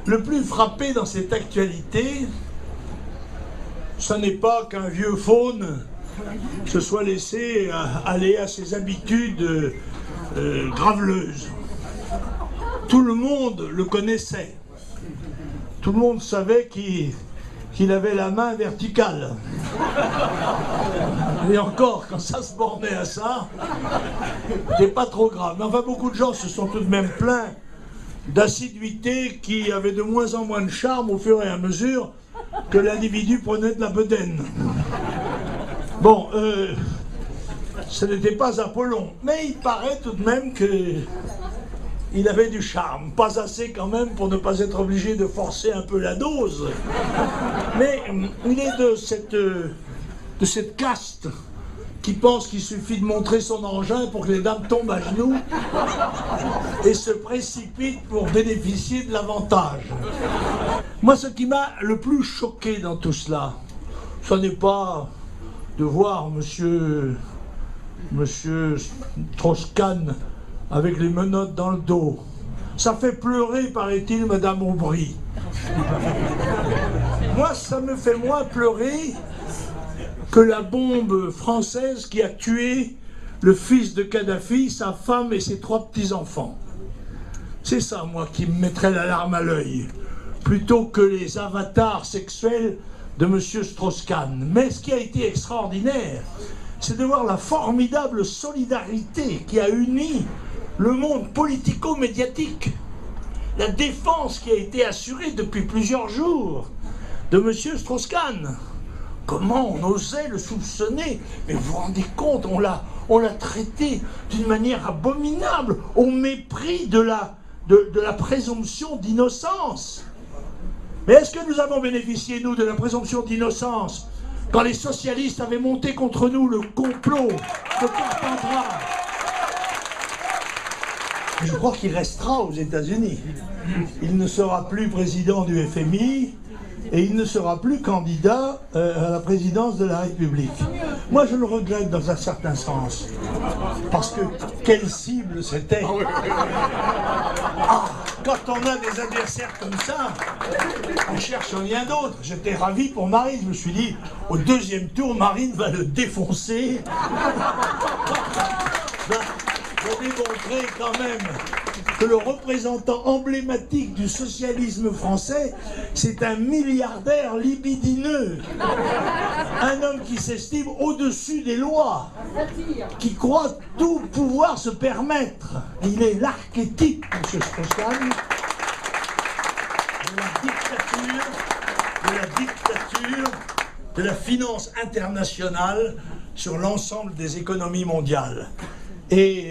le plus frappé dans cette actualité, ce n'est pas qu'un vieux faune se soit laissé aller à ses habitudes graveleuses. Tout le monde le connaissait. Tout le monde savait qu'il avait la main verticale. Et encore, quand ça se bornait à ça, c'était pas trop grave. Mais enfin, beaucoup de gens se sont tout de même plaints d'assiduité qui avait de moins en moins de charme au fur et à mesure que l'individu prenait de la bedaine. Bon, ce n'était pas Apollon, mais il paraît tout de même qu'il avait du charme. Pas assez quand même pour ne pas être obligé de forcer un peu la dose. Mais il est de cette caste qui pense qu'il suffit de montrer son engin pour que les dames tombent à genoux et se précipitent pour bénéficier de l'avantage. Moi, ce qui m'a le plus choqué dans tout cela, ce n'est pas de voir monsieur Strauss-Kahn avec les menottes dans le dos. Ça fait pleurer, paraît-il, Madame Aubry. Moi, ça me fait moins pleurer que la bombe française qui a tué le fils de Kadhafi, sa femme et ses 3 petits-enfants. C'est ça, moi, qui me mettrait la larme à l'œil, plutôt que les avatars sexuels de M. Strauss-Kahn. Mais ce qui a été extraordinaire, c'est de voir la formidable solidarité qui a uni le monde politico-médiatique. La défense qui a été assurée depuis plusieurs jours de M. Strauss-Kahn. Comment on osait le soupçonner? Mais vous vous rendez compte, on l'a traité d'une manière abominable, au mépris de la présomption d'innocence. Mais est-ce que nous avons bénéficié, nous, de la présomption d'innocence quand les socialistes avaient monté contre nous le complot de Carpentras? Je crois qu'il restera aux États-Unis. Il ne sera plus président du FMI et il ne sera plus candidat à la présidence de la République. Moi, je le regrette dans un certain sens. Parce que quelle cible c'était! Ah, quand on a des adversaires comme ça, on cherche rien d'autre. J'étais ravi pour Marine. Je me suis dit, au 2e tour, Marine va le défoncer. Pour démontrer quand même que le représentant emblématique du socialisme français, c'est un milliardaire libidineux. Un homme qui s'estime au-dessus des lois, qui croit tout pouvoir se permettre. Il est l'archétype, M. Strauss-Kahn, de la dictature de la finance internationale sur l'ensemble des économies mondiales. Et